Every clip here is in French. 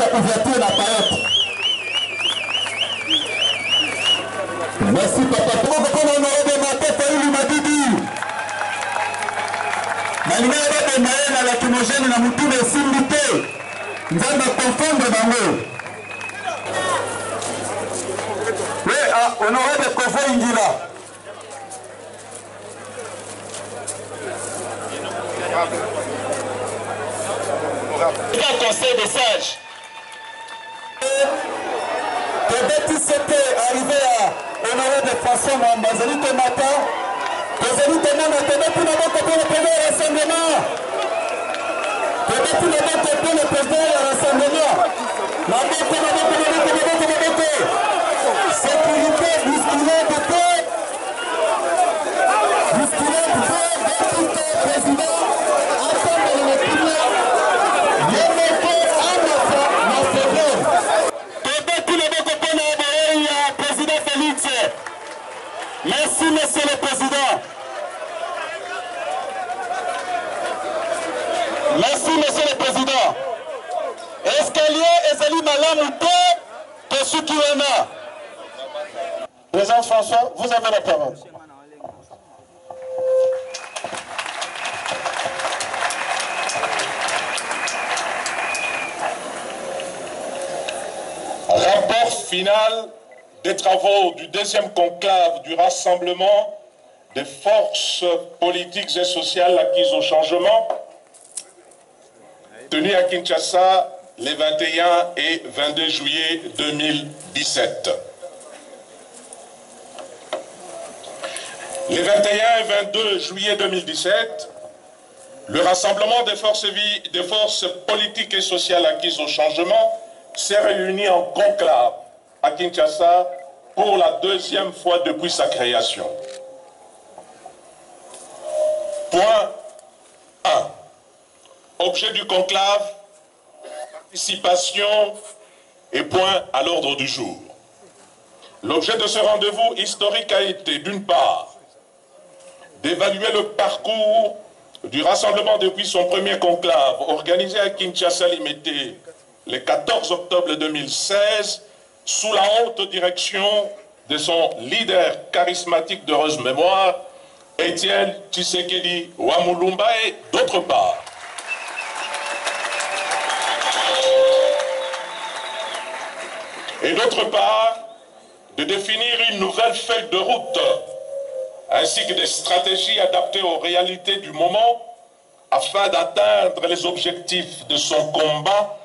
couverture na payote. Merci papa. Comment on aurait des matés pour lui Madidi. Malgré les moyens à la lacrymogène na mutu de simité. Nous allons confondre bango. Oui, on aurait des convois Ingila. Le conseil des sages. Peut-être que c'était arrivé à honorer de façon Mbazali Tomata. Mbazali Tomata, peut-être que nous avons copié le président du rassemblement. Peut-être que nous avons copié le président du rassemblement. Sécurité, bousculée de paix. Bousculée de paix, député, président. Attendre le président. Merci, monsieur le président. Merci, monsieur le président. Escalier ezali malamu te ceux qui en a. Président François, vous avez la parole. Rapport final des travaux du deuxième conclave du rassemblement des forces politiques et sociales acquises au changement, tenu à Kinshasa les 21 et 22 juillet 2017. Les 21 et 22 juillet 2017, le rassemblement des forces politiques et sociales acquises au changement s'est réuni en conclave à Kinshasa pour la deuxième fois depuis sa création. Point 1. Objet du conclave, participation et point à l'ordre du jour. L'objet de ce rendez-vous historique a été, d'une part, d'évaluer le parcours du rassemblement depuis son premier conclave, organisé à Kinshasa Limité le 14 octobre 2016, sous la haute direction de son leader charismatique d'heureuse mémoire, Étienne Tshisekedi Wamulumba, et d'autre part, de définir une nouvelle feuille de route, ainsi que des stratégies adaptées aux réalités du moment, afin d'atteindre les objectifs de son combat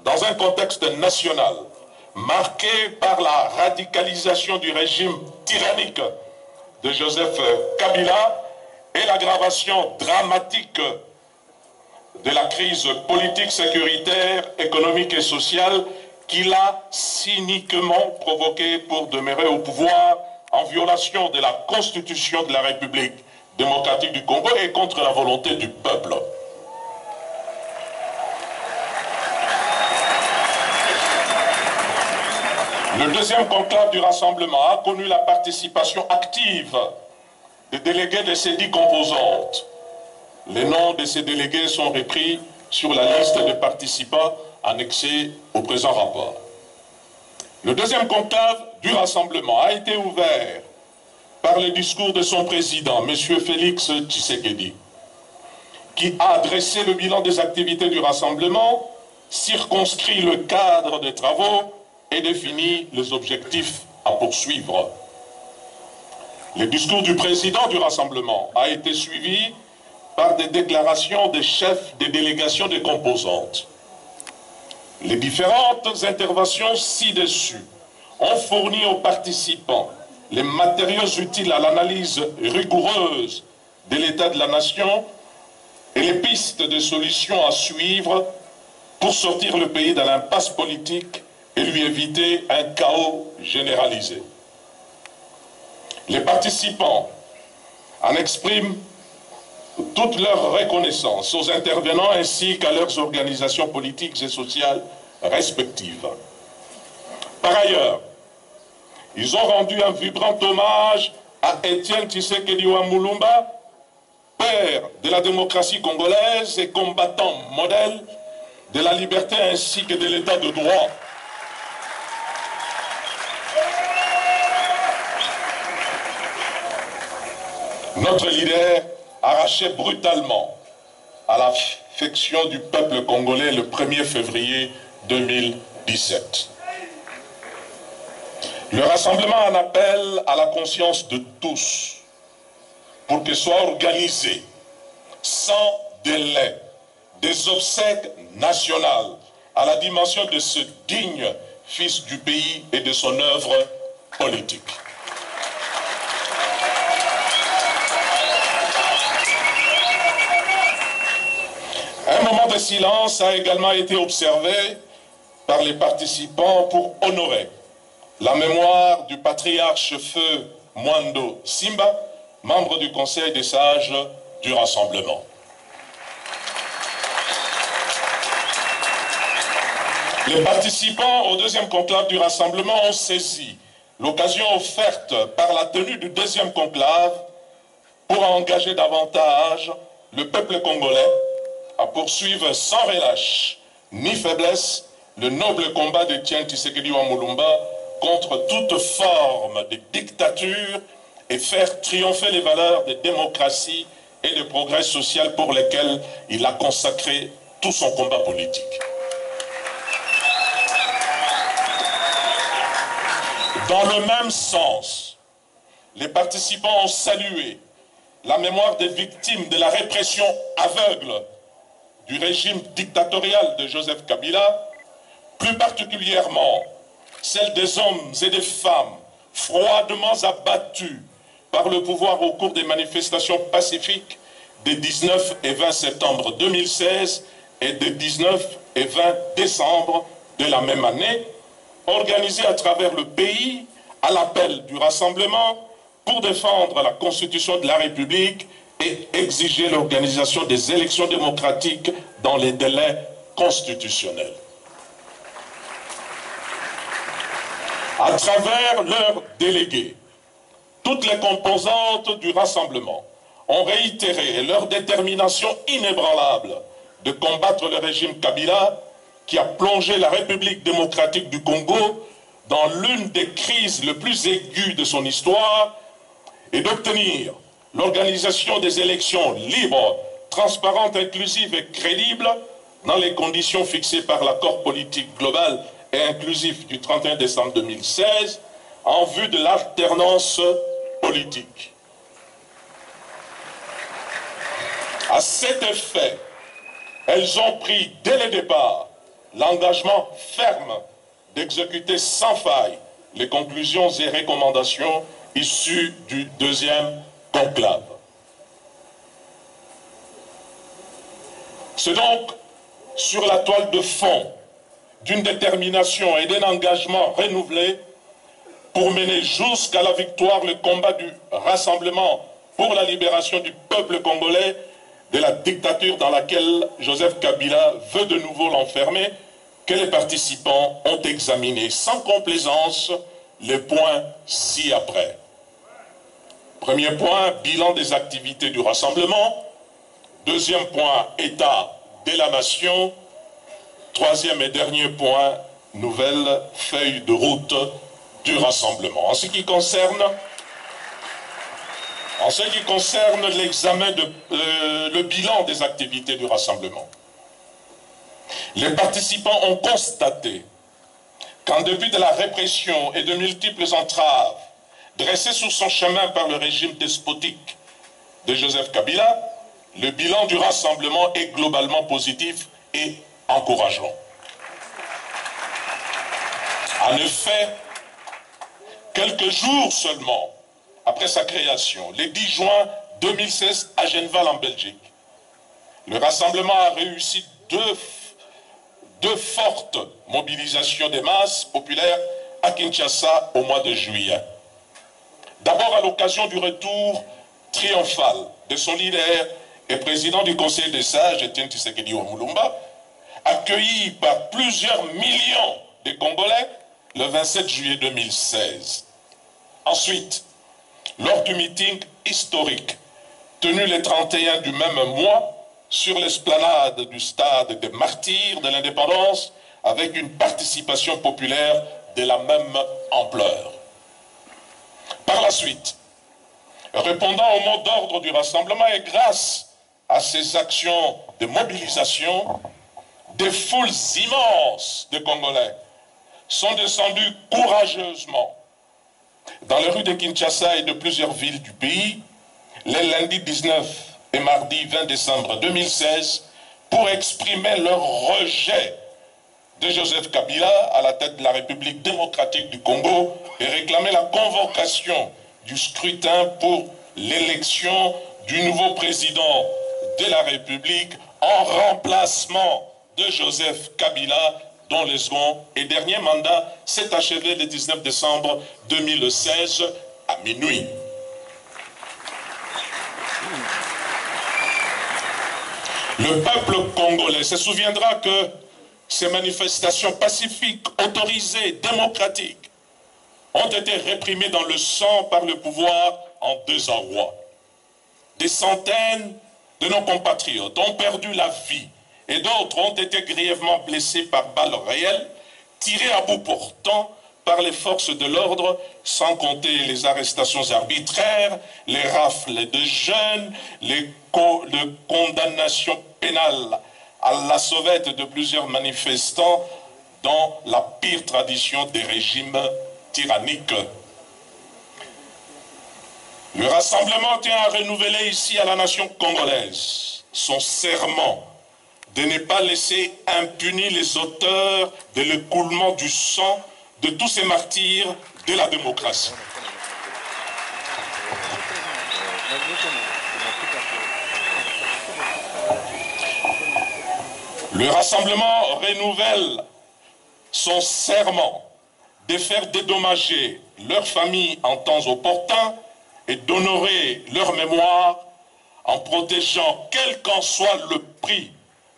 dans un contexte national, marqué par la radicalisation du régime tyrannique de Joseph Kabila et l'aggravation dramatique de la crise politique, sécuritaire, économique et sociale qu'il a cyniquement provoquée pour demeurer au pouvoir en violation de la Constitution de la République démocratique du Congo et contre la volonté du peuple. Le deuxième conclave du rassemblement a connu la participation active des délégués de ces 10 composantes. Les noms de ces délégués sont repris sur la liste des participants annexée au présent rapport. Le deuxième conclave du rassemblement a été ouvert par le discours de son président, M. Félix Tshisekedi, qui a adressé le bilan des activités du rassemblement, circonscrit le cadre des travaux et définit les objectifs à poursuivre. Le discours du président du rassemblement a été suivi par des déclarations des chefs des délégations des composantes. Les différentes interventions ci-dessus ont fourni aux participants les matériaux utiles à l'analyse rigoureuse de l'état de la nation et les pistes de solutions à suivre pour sortir le pays de l'impasse politique et lui éviter un chaos généralisé. Les participants en expriment toute leur reconnaissance aux intervenants ainsi qu'à leurs organisations politiques et sociales respectives. Par ailleurs, ils ont rendu un vibrant hommage à Étienne Tshisekedi Wamulumba, père de la démocratie congolaise et combattant modèle de la liberté ainsi que de l'état de droit. Notre leader, arraché brutalement à l'affection du peuple congolais le 1er février 2017. Le rassemblement en appelle à la conscience de tous pour que soient organisés sans délai des obsèques nationales à la dimension de ce digne fils du pays et de son œuvre politique. Un moment de silence a également été observé par les participants pour honorer la mémoire du patriarche Feu Mwando Simba, membre du Conseil des sages du Rassemblement. Les participants au deuxième conclave du Rassemblement ont saisi l'occasion offerte par la tenue du deuxième conclave pour engager davantage le peuple congolais à poursuivre sans relâche ni faiblesse le noble combat d'Étienne Tshisekedi Mulumba contre toute forme de dictature et faire triompher les valeurs de démocratie et de progrès social pour lesquelles il a consacré tout son combat politique. Dans le même sens, les participants ont salué la mémoire des victimes de la répression aveugle du régime dictatorial de Joseph Kabila, plus particulièrement celle des hommes et des femmes froidement abattus par le pouvoir au cours des manifestations pacifiques des 19 et 20 septembre 2016 et des 19 et 20 décembre de la même année, organisées à travers le pays à l'appel du Rassemblement pour défendre la Constitution de la République et exiger l'organisation des élections démocratiques dans les délais constitutionnels. À travers leurs délégués, toutes les composantes du Rassemblement ont réitéré leur détermination inébranlable de combattre le régime Kabila qui a plongé la République démocratique du Congo dans l'une des crises les plus aiguës de son histoire et d'obtenir l'organisation des élections libres, transparentes, inclusives et crédibles dans les conditions fixées par l'accord politique global et inclusif du 31 décembre 2016 en vue de l'alternance politique. À cet effet, elles ont pris dès le départ l'engagement ferme d'exécuter sans faille les conclusions et recommandations issues du deuxième conclave. C'est donc sur la toile de fond d'une détermination et d'un engagement renouvelé pour mener jusqu'à la victoire le combat du Rassemblement pour la libération du peuple congolais de la dictature dans laquelle Joseph Kabila veut de nouveau l'enfermer, que les participants ont examiné sans complaisance les points ci-après. Premier point, bilan des activités du Rassemblement. Deuxième point, état de la nation. Troisième et dernier point, nouvelle feuille de route du Rassemblement. En ce qui concerne l'examen le bilan des activités du Rassemblement, les participants ont constaté qu'en dépit de la répression et de multiples entraves dressées sur son chemin par le régime despotique de Joseph Kabila, le bilan du Rassemblement est globalement positif et encourageant. En effet, quelques jours seulement après sa création, le 10 juin 2016 à Genval en Belgique, le Rassemblement a réussi deux fortes mobilisations des masses populaires à Kinshasa au mois de juillet. D'abord à l'occasion du retour triomphal de son leader et président du Conseil des sages, Étienne Tshisekedi Mulumba, accueilli par plusieurs millions de Congolais le 27 juillet 2016. Ensuite, lors du meeting historique tenu le 31 du même mois sur l'esplanade du stade des Martyrs de l'Indépendance avec une participation populaire de la même ampleur. Par la suite, répondant au mot d'ordre du rassemblement et grâce à ces actions de mobilisation, des foules immenses de Congolais sont descendus courageusement dans les rues de Kinshasa et de plusieurs villes du pays, les lundis 19 et mardi 20 décembre 2016, pour exprimer leur rejet de Joseph Kabila à la tête de la République démocratique du Congo et réclamer la convocation du scrutin pour l'élection du nouveau président de la République en remplacement de Joseph Kabila, dont le second et dernier mandat s'est achevé le 19 décembre 2016 à minuit. Le peuple congolais se souviendra que ces manifestations pacifiques, autorisées, démocratiques, ont été réprimées dans le sang par le pouvoir en désarroi. Des centaines de nos compatriotes ont perdu la vie et d'autres ont été grièvement blessés par balles réelles, tirés à bout portant par les forces de l'ordre, sans compter les arrestations arbitraires, les rafles de jeunes, les condamnations pénales à la sauvette de plusieurs manifestants dans la pire tradition des régimes tyranniques. Le rassemblement tient à renouveler ici à la nation congolaise son serment de ne pas laisser impunis les auteurs de l'écoulement du sang de tous ces martyrs de la démocratie. Le rassemblement renouvelle son serment de faire dédommager leurs familles en temps opportun et d'honorer leur mémoire en protégeant, quel qu'en soit le prix,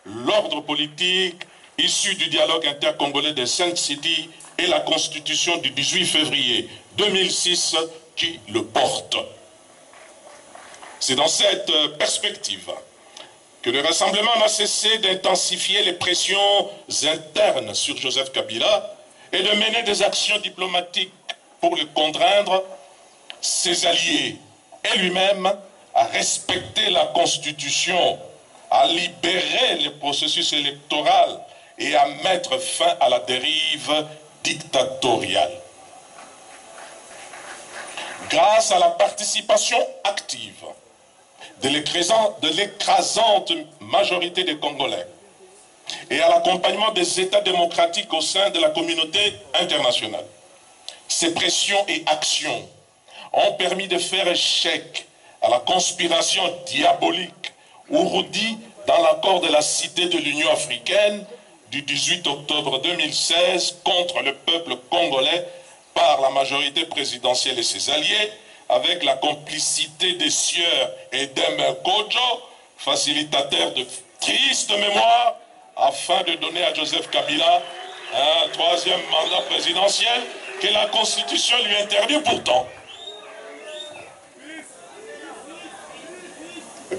l'ordre politique issu du dialogue intercongolais de Sainte-City et la Constitution du 18 février 2006 qui le porte. C'est dans cette perspective que le rassemblement n'a cessé d'intensifier les pressions internes sur Joseph Kabila et de mener des actions diplomatiques pour le contraindre, ses alliés et lui-même à respecter la Constitution, à libérer le processus électoral et à mettre fin à la dérive dictatoriale. Grâce à la participation active de l'écrasante majorité des Congolais et à l'accompagnement des États démocratiques au sein de la communauté internationale, ces pressions et actions ont permis de faire échec à la conspiration diabolique ourdie dans l'accord de la Cité de l'Union africaine du 18 octobre 2016 contre le peuple congolais par la majorité présidentielle et ses alliés, avec la complicité des sieurs et d'Emmer Kodjo, facilitateurs de triste mémoire, afin de donner à Joseph Kabila un troisième mandat présidentiel que la Constitution lui interdit pourtant.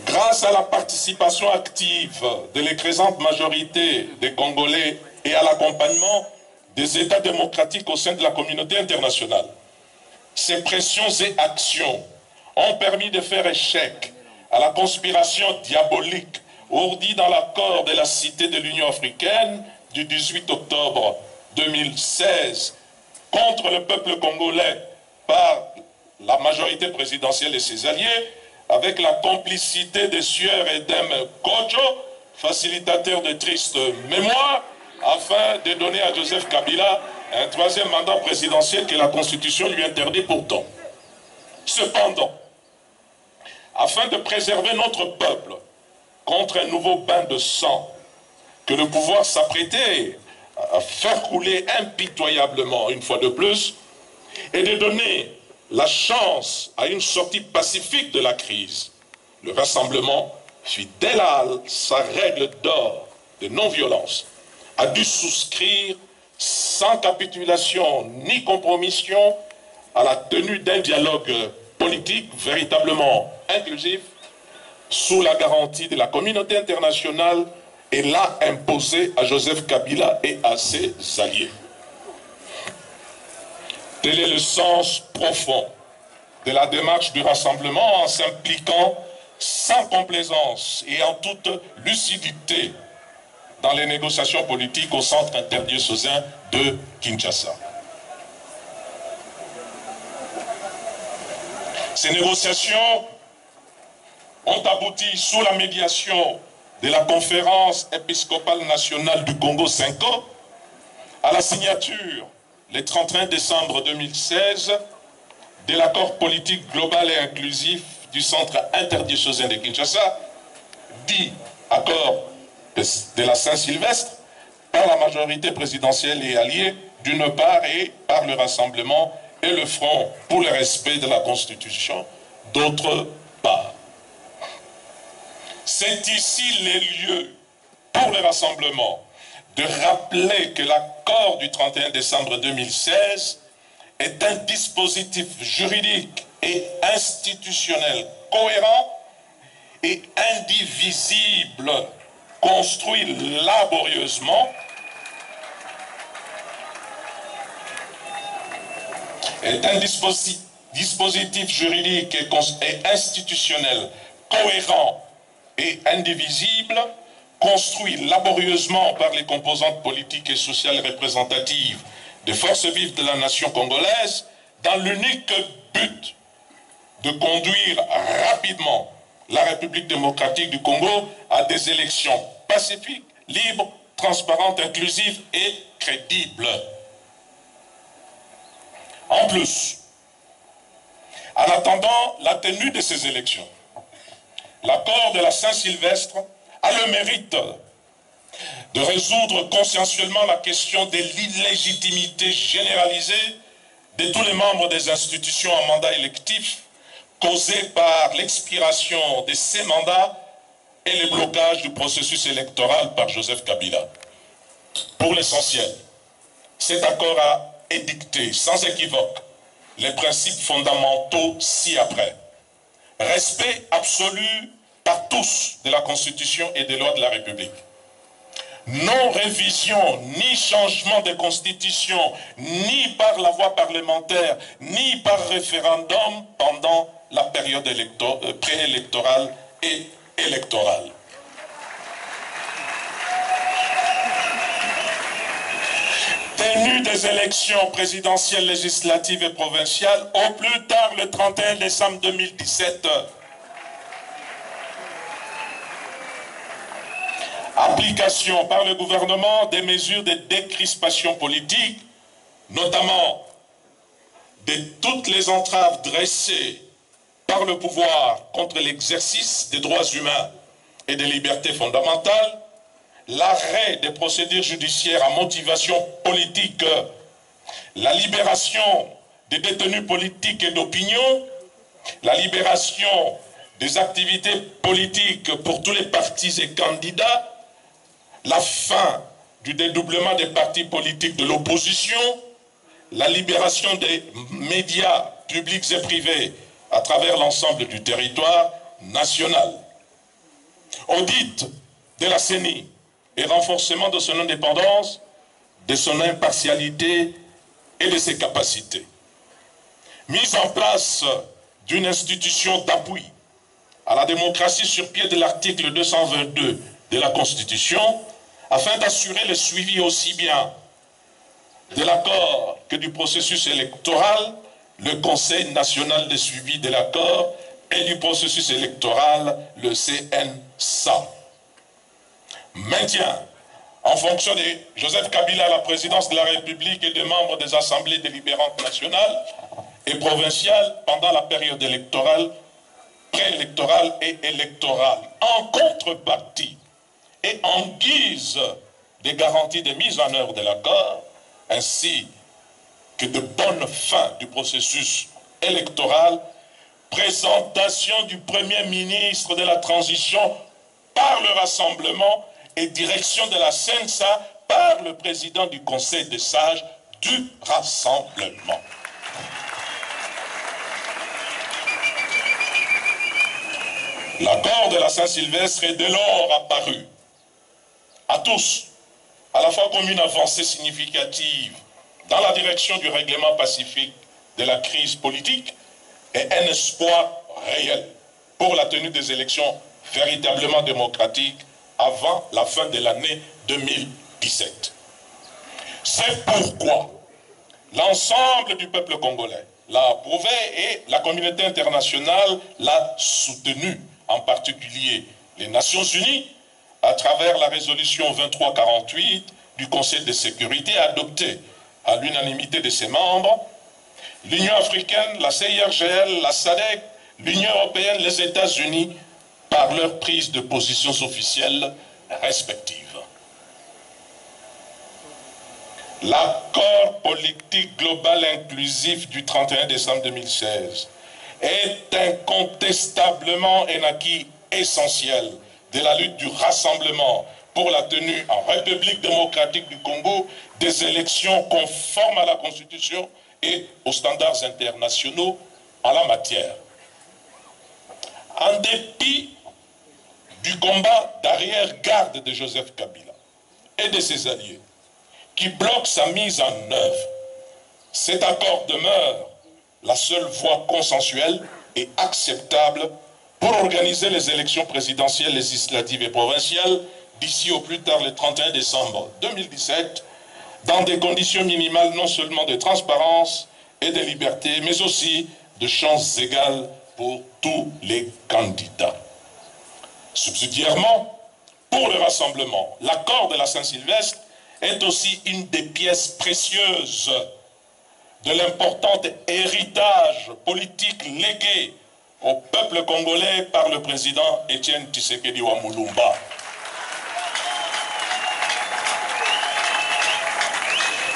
Grâce à la participation active de l'écrasante majorité des Congolais et à l'accompagnement des États démocratiques au sein de la communauté internationale, ces pressions et actions ont permis de faire échec à la conspiration diabolique ourdie dans l'accord de la Cité de l'Union africaine du 18 octobre 2016 contre le peuple congolais par la majorité présidentielle et ses alliés, avec la complicité des sieurs et d'Emmer Kodjo, facilitateurs de triste mémoire, afin de donner à Joseph Kabila un troisième mandat présidentiel que la Constitution lui interdit pourtant. Cependant, afin de préserver notre peuple contre un nouveau bain de sang que le pouvoir s'apprêtait à faire couler impitoyablement une fois de plus, et de donner la chance à une sortie pacifique de la crise, le rassemblement, fidèle à sa règle d'or de non-violence, a dû souscrire sans capitulation ni compromission à la tenue d'un dialogue politique véritablement inclusif, sous la garantie de la communauté internationale et l'a imposé à Joseph Kabila et à ses alliés. Tel est le sens profond de la démarche du rassemblement en s'impliquant sans complaisance et en toute lucidité dans les négociations politiques au centre interdiocésain de Kinshasa. Ces négociations ont abouti sous la médiation de la conférence épiscopale nationale du Congo 5 ans à la signature le 31 décembre 2016 de l'accord politique global et inclusif du centre interdiocésain de Kinshasa, dit accord de la Saint-Sylvestre, par la majorité présidentielle et alliée d'une part et par le Rassemblement et le Front pour le respect de la Constitution d'autre part. C'est ici les lieux pour le Rassemblement de rappeler que l'accord du 31 décembre 2016 est un dispositif juridique et institutionnel cohérent et indivisible, construit laborieusement est un dispositif juridique et institutionnel cohérent et indivisible, construit laborieusement par les composantes politiques et sociales représentatives des forces vives de la nation congolaise, dans l'unique but de conduire rapidement la République démocratique du Congo à des élections pacifiques, libres, transparentes, inclusives et crédibles. En plus, en attendant la tenue de ces élections, l'accord de la Saint-Sylvestre a le mérite de résoudre consensuellement la question de l'illégitimité généralisée de tous les membres des institutions en mandat électif causée par l'expiration de ces mandats et le blocage du processus électoral par Joseph Kabila. Pour l'essentiel, cet accord a édicté sans équivoque les principes fondamentaux ci-après. Respect absolu par tous de la Constitution et des lois de la République. Non-révision ni changement de constitution, ni par la voie parlementaire, ni par référendum pendant la période préélectorale et électorale. Tenue des élections présidentielles, législatives et provinciales au plus tard le 31 décembre 2017. Application par le gouvernement des mesures de décrispation politique, notamment de toutes les entraves dressées par le pouvoir contre l'exercice des droits humains et des libertés fondamentales, l'arrêt des procédures judiciaires à motivation politique, la libération des détenus politiques et d'opinion, la libération des activités politiques pour tous les partis et candidats, la fin du dédoublement des partis politiques de l'opposition, la libération des médias publics et privés à travers l'ensemble du territoire national, audit de la CENI et renforcement de son indépendance, de son impartialité et de ses capacités. Mise en place d'une institution d'appui à la démocratie sur pied de l'article 222 de la Constitution, afin d'assurer le suivi aussi bien de l'accord que du processus électoral, le Conseil national de suivi de l'accord et du processus électoral, le CNSA. Maintien en fonction de Joseph Kabila à la présidence de la République et des membres des assemblées délibérantes nationales et provinciales pendant la période électorale, préélectorale et électorale. En contrepartie et en guise de garantie de mise en œuvre de l'accord, ainsi que de bonne fin du processus électoral, présentation du Premier ministre de la Transition par le Rassemblement et direction de la CNSA par le président du Conseil des sages du Rassemblement. L'accord de la Saint-Sylvestre est dès lors apparu à tous, à la fois comme une avancée significative dans la direction du règlement pacifique de la crise politique et un espoir réel pour la tenue des élections véritablement démocratiques avant la fin de l'année 2017. C'est pourquoi l'ensemble du peuple congolais l'a approuvé et la communauté internationale l'a soutenu, en particulier les Nations Unies, à travers la résolution 2348 du Conseil de sécurité adoptée à l'unanimité de ses membres, l'Union africaine, la CIRGL, la SADC, l'Union européenne, les États-Unis, par leurs prises de positions officielles respectives. L'accord politique global inclusif du 31 décembre 2016 est incontestablement un acquis essentiel de la lutte du rassemblement pour la tenue en République démocratique du Congo des élections conformes à la Constitution et aux standards internationaux en la matière. En dépit du combat d'arrière-garde de Joseph Kabila et de ses alliés, qui bloque sa mise en œuvre, cet accord demeure la seule voie consensuelle et acceptable pour organiser les élections présidentielles, législatives et provinciales d'ici au plus tard le 31 décembre 2017, dans des conditions minimales non seulement de transparence et de liberté, mais aussi de chances égales pour tous les candidats. Subsidiairement, pour le rassemblement, l'accord de la Saint-Sylvestre est aussi une des pièces précieuses de l'important héritage politique légué au peuple congolais par le président Étienne Tshisekedi Wamulumba.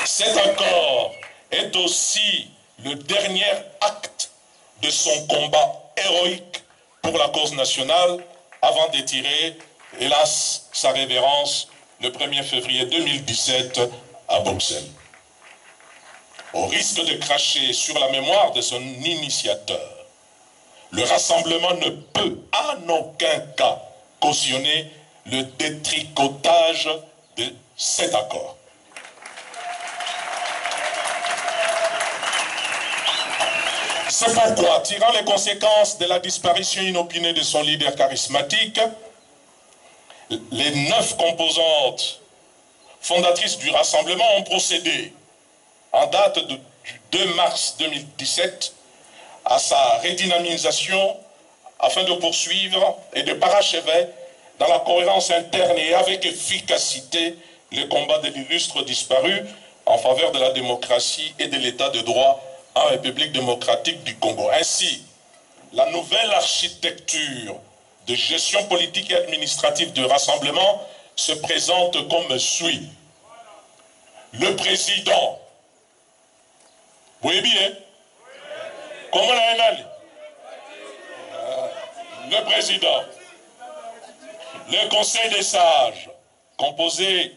Cet accord est aussi le dernier acte de son combat héroïque pour la cause nationale avant d'étirer, hélas, sa révérence le 1er février 2017 à Bruxelles. Au risque de cracher sur la mémoire de son initiateur, le rassemblement ne peut en aucun cas cautionner le détricotage de cet accord. C'est pourquoi, tirant les conséquences de la disparition inopinée de son leader charismatique, les 9 composantes fondatrices du rassemblement ont procédé, en date du 2 mars 2017, à sa redynamisation afin de poursuivre et de parachever dans la cohérence interne et avec efficacité le combat de l'illustre disparu en faveur de la démocratie et de l'état de droit en République démocratique du Congo. Ainsi, la nouvelle architecture de gestion politique et administrative du rassemblement se présente comme suit. Le président, vous voyez bien, comment on a allé? Le président, le conseil des sages, composé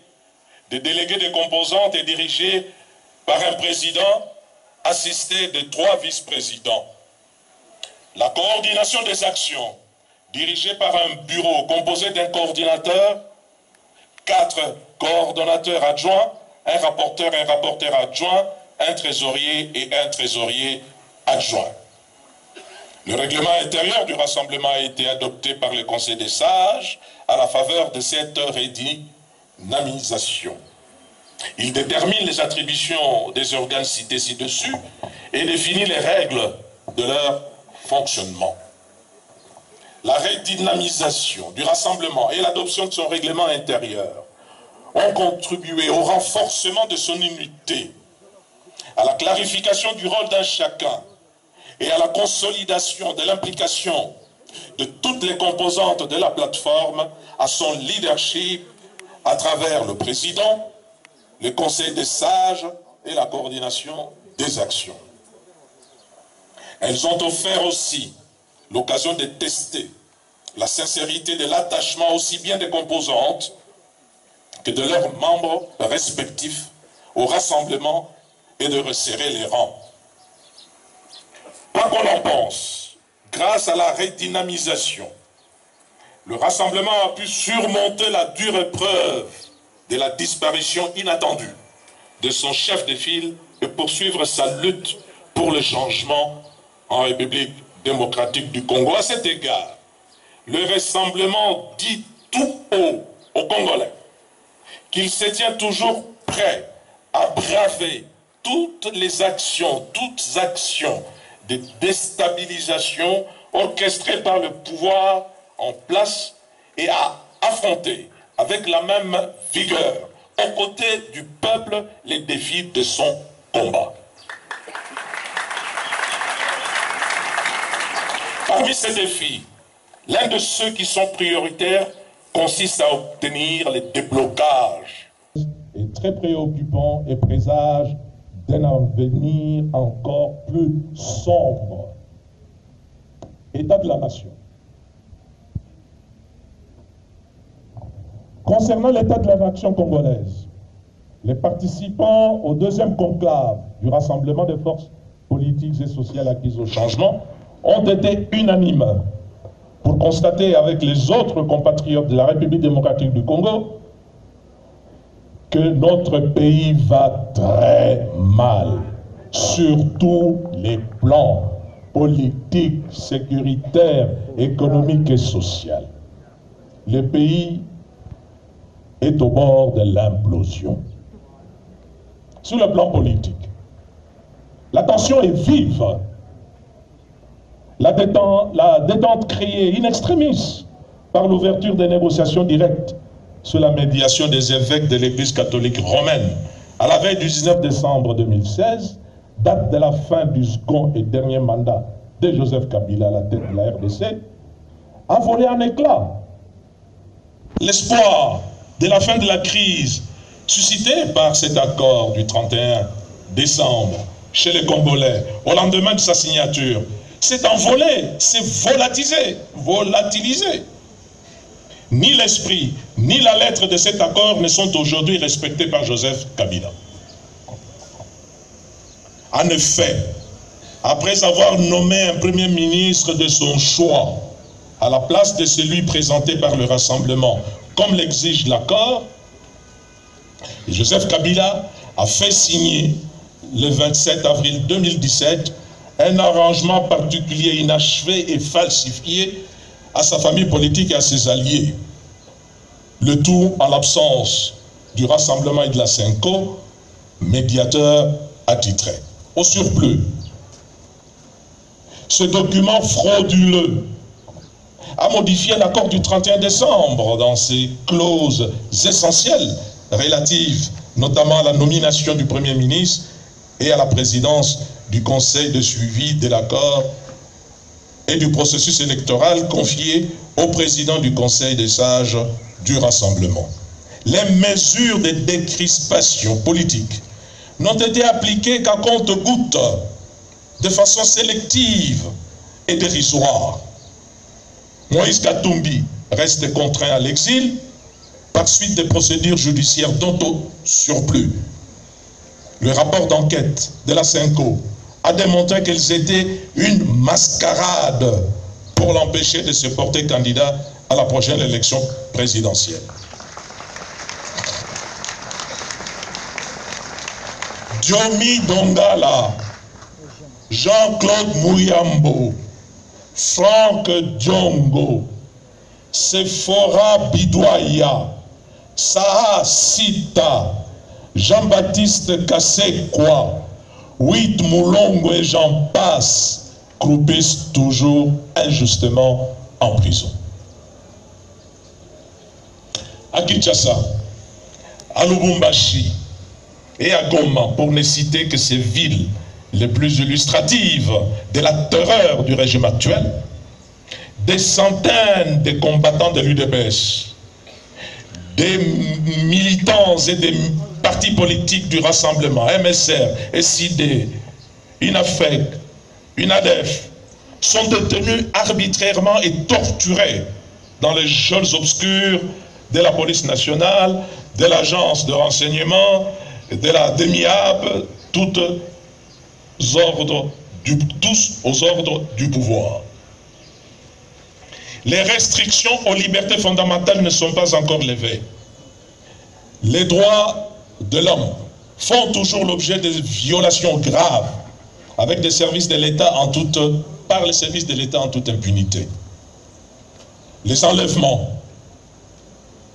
des délégués des composantes et dirigé par un président, assisté de 3 vice-présidents. La coordination des actions, dirigée par un bureau composé d'un coordinateur, 4 coordonnateurs adjoints, un rapporteur adjoint, un trésorier et un trésorier adjoint. Le règlement intérieur du rassemblement a été adopté par le Conseil des sages à la faveur de cette redynamisation. Il détermine les attributions des organes cités ci-dessus et définit les règles de leur fonctionnement. La redynamisation du rassemblement et l'adoption de son règlement intérieur ont contribué au renforcement de son unité, à la clarification du rôle d'un chacun et à la consolidation de l'implication de toutes les composantes de la plateforme à son leadership à travers le président, le conseil des sages et la coordination des actions. Elles ont offert aussi l'occasion de tester la sincérité de l'attachement aussi bien des composantes que de leurs membres respectifs au rassemblement et de resserrer les rangs. Quoi qu'on en pense, grâce à la redynamisation le rassemblement a pu surmonter la dure épreuve de la disparition inattendue de son chef de file et poursuivre sa lutte pour le changement en République démocratique du Congo. À cet égard, le rassemblement dit tout haut aux Congolais qu'il se tient toujours prêt à braver toutes actions de déstabilisation orchestrées par le pouvoir en place et à affronter avec la même vigueur aux côtés du peuple les défis de son combat. Parmi ces défis, l'un de ceux qui sont prioritaires consiste à obtenir les déblocages. Est très préoccupant et présage d'un avenir encore plus sombre. État de la nation. Concernant l'état de la nation congolaise, les participants au deuxième conclave du rassemblement des forces politiques et sociales acquises au changement ont été unanimes pour constater avec les autres compatriotes de la République démocratique du Congo que notre pays va très mal sur tous les plans politiques, sécuritaires, économiques et sociaux. Le pays est au bord de l'implosion. Sur le plan politique, la tension est vive. La détente créée in extremis par l'ouverture des négociations directes sous la médiation des évêques de l'Église catholique romaine à la veille du 19 décembre 2016, date de la fin du second et dernier mandat de Joseph Kabila à la tête de la RDC, a volé en éclats. L'espoir de la fin de la crise suscité par cet accord du 31 décembre chez les Congolais au lendemain de sa signature s'est envolé, s'est volatilisé. Ni l'esprit, ni la lettre de cet accord ne sont aujourd'hui respectés par Joseph Kabila. En effet, après avoir nommé un premier ministre de son choix à la place de celui présenté par le Rassemblement, comme l'exige l'accord, Joseph Kabila a fait signer le 27 avril 2017 un arrangement particulier inachevé et falsifié à sa famille politique et à ses alliés. Le tout en l'absence du Rassemblement et de la Senko, médiateur attitré. Au surplus, ce document frauduleux a modifié l'accord du 31 décembre dans ses clauses essentielles relatives notamment à la nomination du Premier ministre et à la présidence du Conseil de suivi de l'accord et du processus électoral confié au président du Conseil des sages du Rassemblement. Les mesures de décrispation politique n'ont été appliquées qu'à compte-gouttes, de façon sélective et dérisoire. Moïse Katumbi reste contraint à l'exil par suite des procédures judiciaires dont au surplus. Le rapport d'enquête de la Senko a démontré qu'elles étaient une mascarade pour l'empêcher de se porter candidat à la prochaine élection présidentielle. Diomi Dongala, Jean-Claude Mouyambo, Franck Diongo, Sephora Bidouaya, Saha Sita, Jean-Baptiste Kassekwa, Huit Moulongo et j'en passe, croupissent toujours injustement en prison. À Kinshasa, à Lubumbashi et à Goma, pour ne citer que ces villes les plus illustratives de la terreur du régime actuel, des centaines de combattants de l'UDPS, des militants et des partis politiques du Rassemblement, MSR, SID, UNAFEC, UNADEF, sont détenus arbitrairement et torturés dans les geôles obscures de la police nationale, de l'agence de renseignement, de la DEMIAB, tous aux ordres du pouvoir. les restrictions aux libertés fondamentales ne sont pas encore levées. Les droits de l'homme font toujours l'objet de violations graves avec des services de l'État par les services de l'État en toute impunité. Les enlèvements,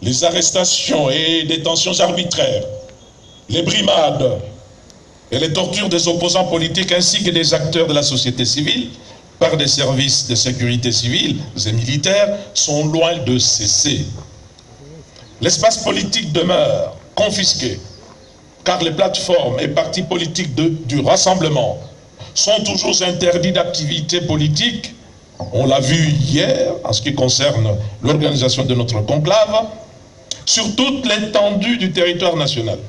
les arrestations et détentions arbitraires, les brimades et les tortures des opposants politiques ainsi que des acteurs de la société civile par des services de sécurité civile et militaires sont loin de cesser. L'espace politique demeure confisqué car les plateformes et partis politiques du rassemblement sont toujours interdits d'activité politique. On l'a vu hier en ce qui concerne l'organisation de notre conclave sur toute l'étendue du territoire national.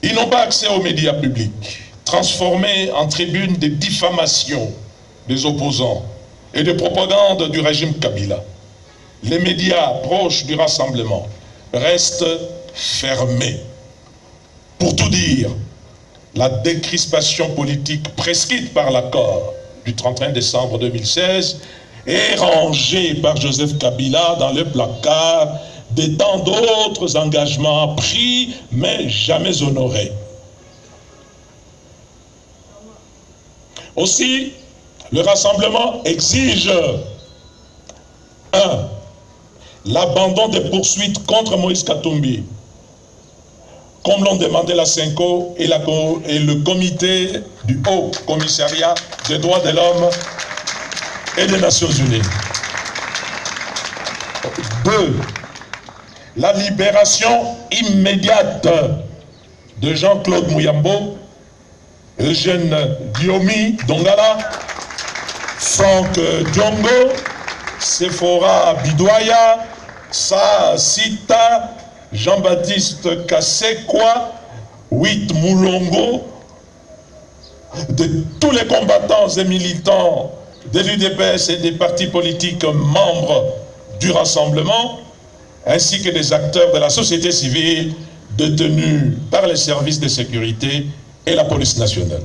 Ils n'ont pas accès aux médias publics, transformés en tribunes de diffamation des opposants et de propagande du régime Kabila. Les médias proches du rassemblement restent fermés. Pour tout dire, la décrispation politique prescrite par l'accord du 31 décembre 2016 est rangée par Joseph Kabila dans le placard de tant d'autres engagements pris mais jamais honorés. Aussi, le rassemblement exige 1. L'abandon des poursuites contre Moïse Katumbi, comme l'ont demandé la CENCO et le comité du Haut Commissariat des droits de l'homme et des Nations Unies. 2. La libération immédiate de Jean-Claude Mouyambo, Eugène Diomi Dongala, Franck Diongo, Sephora Bidouaya, Sa Sita, Jean-Baptiste Kassekwa, Wit Moulongo, de tous les combattants et militants de l'UDPS et des partis politiques membres du rassemblement, ainsi que des acteurs de la société civile détenus par les services de sécurité et la police nationale.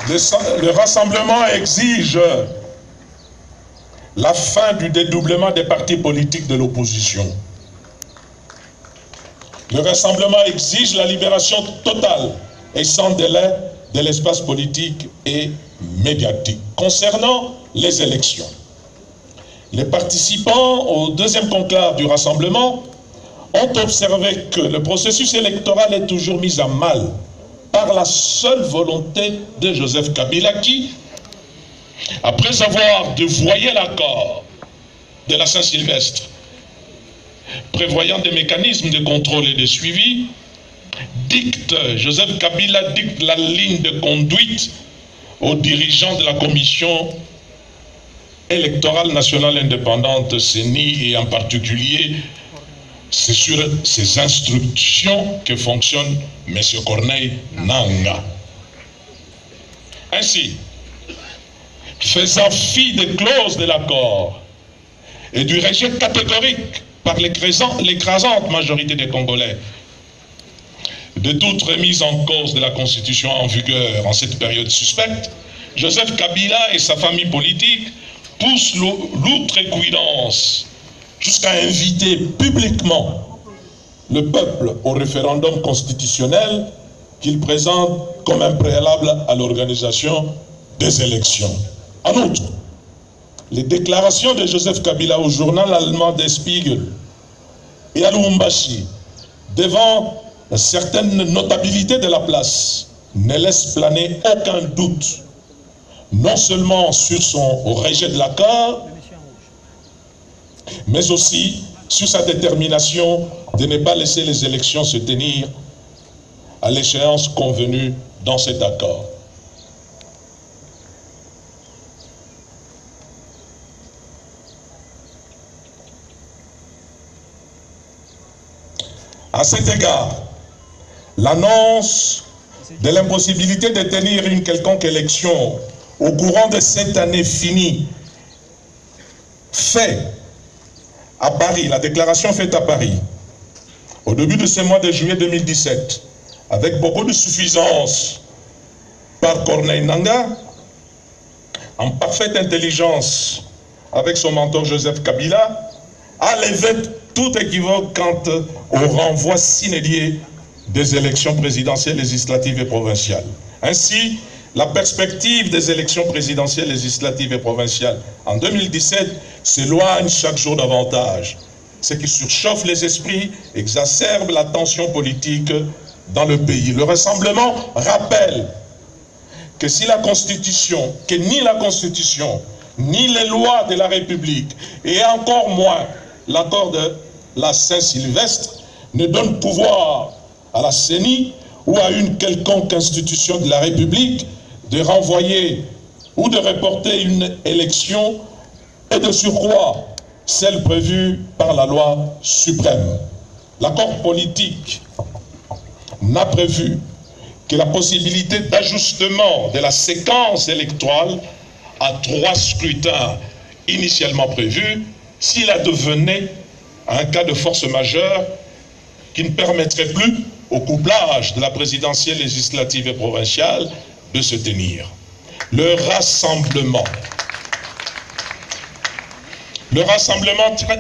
Le rassemblement exige la fin du dédoublement des partis politiques de l'opposition. Le rassemblement exige la libération totale et sans délai de l'espace politique et médiatique. Concernant les élections, les participants au deuxième conclave du rassemblement ont observé que le processus électoral est toujours mis à mal par la seule volonté de Joseph Kabila qui, après avoir dévoyé l'accord de la Saint-Sylvestre, prévoyant des mécanismes de contrôle et de suivi, Joseph Kabila dicte la ligne de conduite aux dirigeants de la Commission électorale nationale indépendante, CENI, et en particulier, c'est sur ces instructions que fonctionne M. Corneille Nangaa. Ainsi, faisant fi des clauses de l'accord et du rejet catégorique par l'écrasante majorité des Congolais de toute remise en cause de la Constitution en vigueur en cette période suspecte, Joseph Kabila et sa famille politique poussent l'outrecuidance jusqu'à inviter publiquement le peuple au référendum constitutionnel qu'il présente comme un préalable à l'organisation des élections. En outre, les déclarations de Joseph Kabila au journal allemand Der Spiegel et à Lubumbashi devant certaines notabilités de la place ne laissent planer aucun doute, non seulement sur son rejet de l'accord, mais aussi sur sa détermination de ne pas laisser les élections se tenir à l'échéance convenue dans cet accord. À cet égard, l'annonce de l'impossibilité de tenir une quelconque élection au courant de cette année finie, fait à Paris, la déclaration faite à Paris, au début de ce mois de juillet 2017, avec beaucoup de suffisance par Corneille Nangaa, en parfaite intelligence avec son mentor Joseph Kabila, a levé tout équivoque quant au renvoi sine-die des élections présidentielles, législatives et provinciales. Ainsi, la perspective des élections présidentielles, législatives et provinciales en 2017 s'éloigne chaque jour davantage, ce qui surchauffe les esprits, exacerbe la tension politique dans le pays. Le Rassemblement rappelle que si la Constitution, que ni la Constitution, ni les lois de la République, et encore moins l'accord de la Saint-Sylvestre, ne donnent pouvoir à la CENI ou à une quelconque institution de la République de renvoyer ou de reporter une élection, et de surcroît celle prévue par la loi suprême. L'accord politique n'a prévu que la possibilité d'ajustement de la séquence électorale à 3 scrutins initialement prévus s'il advenait un cas de force majeure qui ne permettrait plus au couplage de la présidentielle, législative et provinciale de se tenir. Le Rassemblement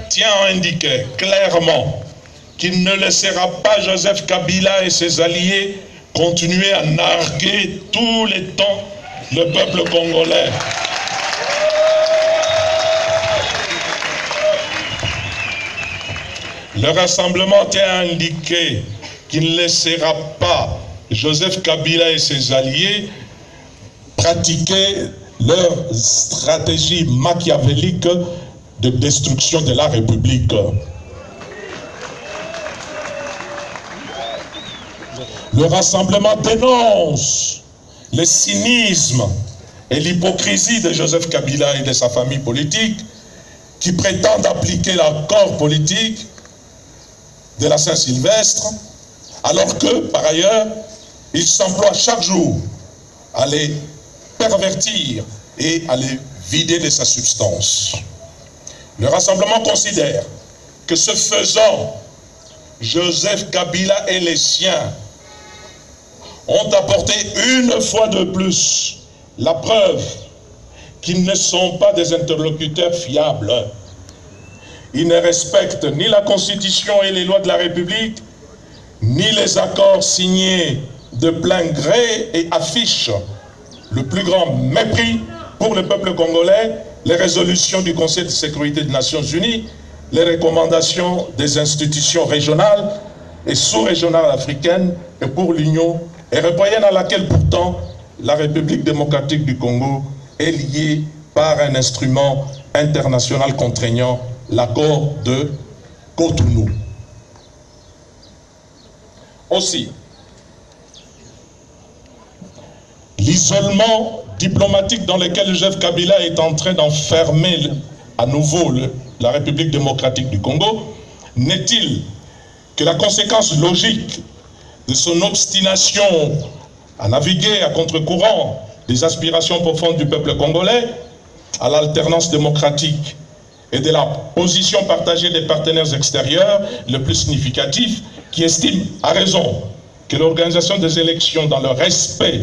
tient à indiquer clairement qu'il ne laissera pas Joseph Kabila et ses alliés continuer à narguer tous les temps le peuple congolais. Le Rassemblement tient à indiquer qu'il ne laissera pas Joseph Kabila et ses alliés pratiquer leur stratégie machiavélique de destruction de la République. Le Rassemblement dénonce le cynisme et l'hypocrisie de Joseph Kabila et de sa famille politique qui prétendent appliquer l'accord politique de la Saint-Sylvestre, alors que, par ailleurs, ils s'emploient chaque jour à les pervertir et à les vider de sa substance. Le Rassemblement considère que ce faisant, Joseph Kabila et les siens ont apporté une fois de plus la preuve qu'ils ne sont pas des interlocuteurs fiables. Ils ne respectent ni la Constitution et les lois de la République, ni les accords signés de plein gré et affichent le plus grand mépris pour le peuple congolais, les résolutions du Conseil de sécurité des Nations Unies, les recommandations des institutions régionales et sous-régionales africaines et pour l'Union européenne, à laquelle pourtant la République démocratique du Congo est liée par un instrument international contraignant, l'accord de Cotonou. Aussi, l'isolement diplomatique dans lequel Joseph Kabila est en train d'enfermer à nouveau la République démocratique du Congo n'est-il que la conséquence logique de son obstination à naviguer à contre-courant des aspirations profondes du peuple congolais à l'alternance démocratique et de la position partagée des partenaires extérieurs, le plus significatif, qui estiment à raison que l'organisation des élections dans le respect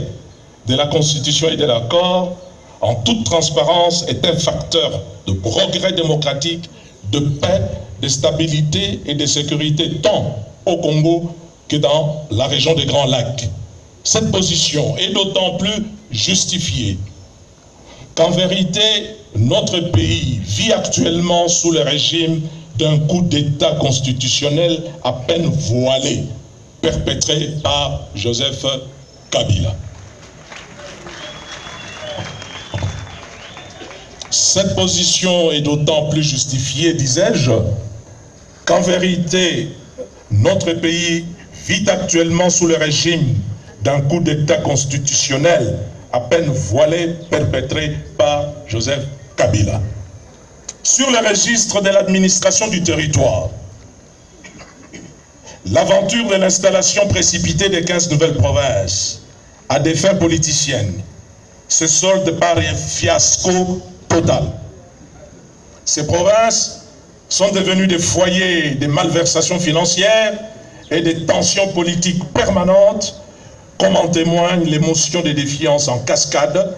de la Constitution et de l'accord, en toute transparence, est un facteur de progrès démocratique, de paix, de stabilité et de sécurité tant au Congo que dans la région des Grands Lacs. Cette position est d'autant plus justifiée qu'en vérité, notre pays vit actuellement sous le régime d'un coup d'État constitutionnel à peine voilé, perpétré par Joseph Kabila. Cette position est d'autant plus justifiée, disais-je, qu'en vérité, notre pays vit actuellement sous le régime d'un coup d'État constitutionnel à peine voilé, perpétré par Joseph Kabila. Sur le registre de l'administration du territoire, l'aventure de l'installation précipitée des 15 nouvelles provinces à des fins politiciennes se solde par un fiasco total. Ces provinces sont devenues des foyers de malversations financières et des tensions politiques permanentes comme en témoigne l'émotion de défiance en cascade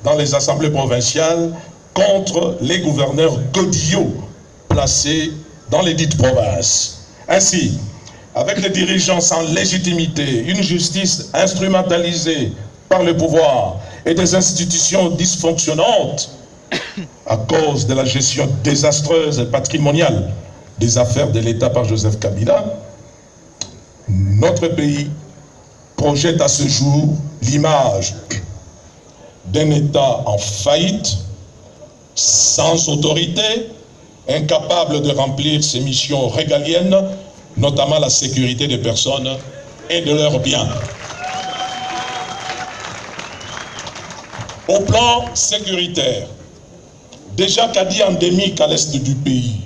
dans les assemblées provinciales contre les gouverneurs godillots placés dans les dites provinces. Ainsi, avec les dirigeants sans légitimité, une justice instrumentalisée par le pouvoir et des institutions dysfonctionnantes à cause de la gestion désastreuse et patrimoniale des affaires de l'État par Joseph Kabila, notre pays projette à ce jour l'image d'un État en faillite, sans autorité, incapable de remplir ses missions régaliennes, notamment la sécurité des personnes et de leurs biens. Au plan sécuritaire, déjà quasi endémique à l'est du pays,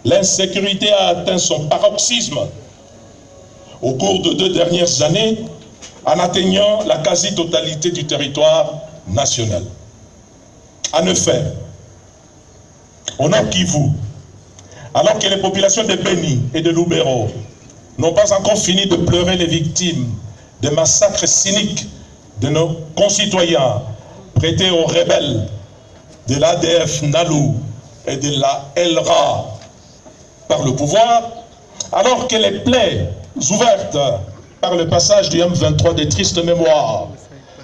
l'insécurité a atteint son paroxysme au cours de 2 dernières années en atteignant la quasi-totalité du territoire national. En effet, au Nord Kivu, alors que les populations de Beni et de Lubero n'ont pas encore fini de pleurer les victimes des massacres cyniques de nos concitoyens prêtés aux rebelles de l'ADF NALU et de la LRA par le pouvoir, alors que les plaies ouvertes par le passage du M23 des tristes mémoires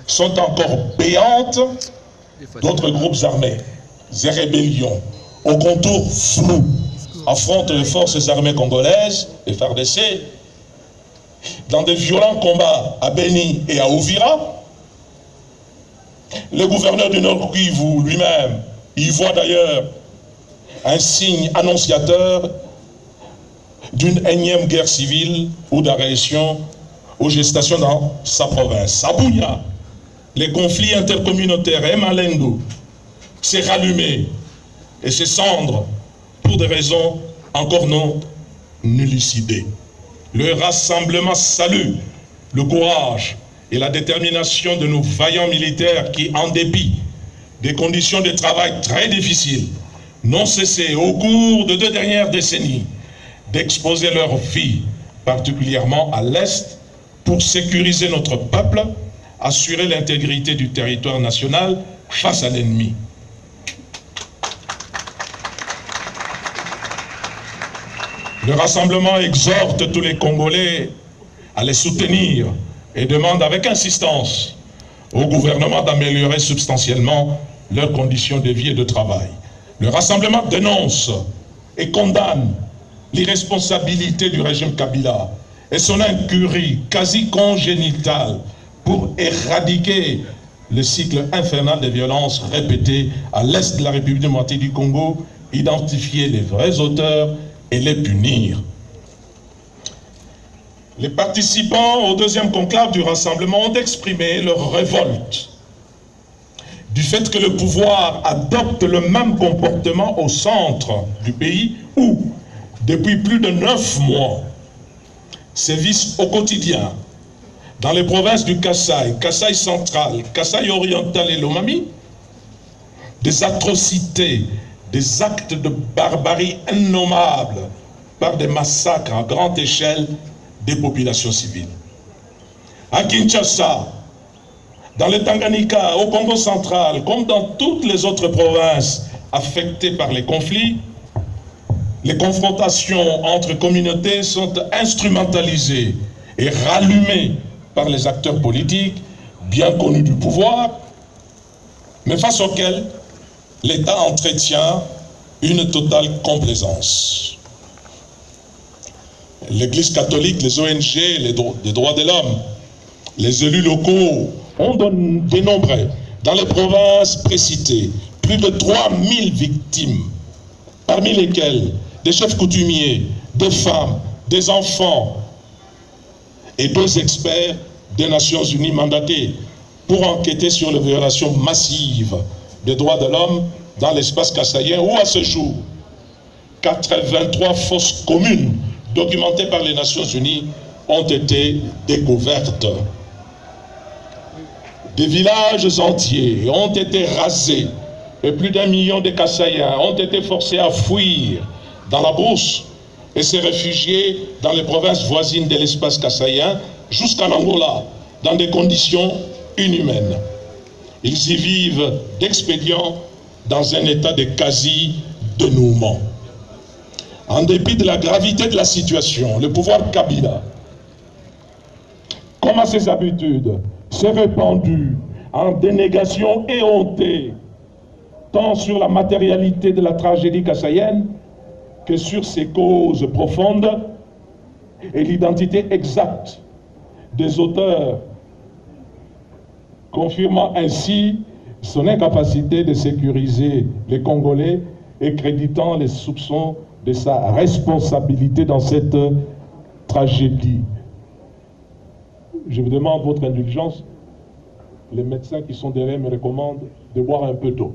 sont encore béantes, d'autres groupes armés et rébellions aux contours flous affrontent les forces armées congolaises, les FARDC, dans de violents combats à Beni et à Uvira. Le gouverneur du Nord Kivu lui-même y voit d'ailleurs un signe annonciateur d'une énième guerre civile ou d'agression aux gestations dans sa province. À Bunia, les conflits intercommunautaires et Malendo s'est rallumé et ses cendres pour des raisons encore non élucidées. Le rassemblement salue le courage et la détermination de nos vaillants militaires qui, en dépit des conditions de travail très difficiles, n'ont cessé au cours de 2 dernières décennies d'exposer leur vie, particulièrement à l'Est, pour sécuriser notre peuple, assurer l'intégrité du territoire national face à l'ennemi. Le rassemblement exhorte tous les Congolais à les soutenir et demande avec insistance au gouvernement d'améliorer substantiellement leurs conditions de vie et de travail. Le rassemblement dénonce et condamne l'irresponsabilité du régime Kabila et son incurie quasi congénitale pour éradiquer le cycle infernal de violences répétées à l'est de la République démocratique du Congo, identifier les vrais auteurs et les punir. Les participants au 2e conclave du rassemblement ont exprimé leur révolte du fait que le pouvoir adopte le même comportement au centre du pays où, depuis plus de 9 mois, sévissent au quotidien, dans les provinces du Kasaï, Kasaï central, Kasaï oriental et Lomami, des atrocités, des actes de barbarie innommables par des massacres à grande échelle des populations civiles. À Kinshasa, dans le Tanganyika, au Congo central, comme dans toutes les autres provinces affectées par les conflits, les confrontations entre communautés sont instrumentalisées et rallumées par les acteurs politiques bien connus du pouvoir, mais face auxquels l'État entretient une totale complaisance. L'Église catholique, les ONG, les droits de l'homme, les élus locaux ont dénombré dans les provinces précitées plus de 3000 victimes, parmi lesquelles des chefs coutumiers, des femmes, des enfants et 2 experts des Nations Unies mandatés pour enquêter sur les violations massives des droits de l'homme dans l'espace kassaïen où à ce jour 83 fosses communes documentées par les Nations Unies ont été découvertes. Des villages entiers ont été rasés et plus d'1 million de Kassaïens ont été forcés à fuir dans la brousse et se réfugier dans les provinces voisines de l'espace kassaïen jusqu'en Angola dans des conditions inhumaines. Ils y vivent d'expédients dans un état de quasi-dénouement. En dépit de la gravité de la situation, le pouvoir Kabila, comme à ses habitudes, s'est répandu en dénégation éhontée, tant sur la matérialité de la tragédie kassaïenne que sur ses causes profondes et l'identité exacte des auteurs, confirmant ainsi son incapacité de sécuriser les Congolais et créditant les soupçons de sa responsabilité dans cette tragédie. Je vous demande votre indulgence. Les médecins qui sont derrière me recommandent de boire un peu d'eau.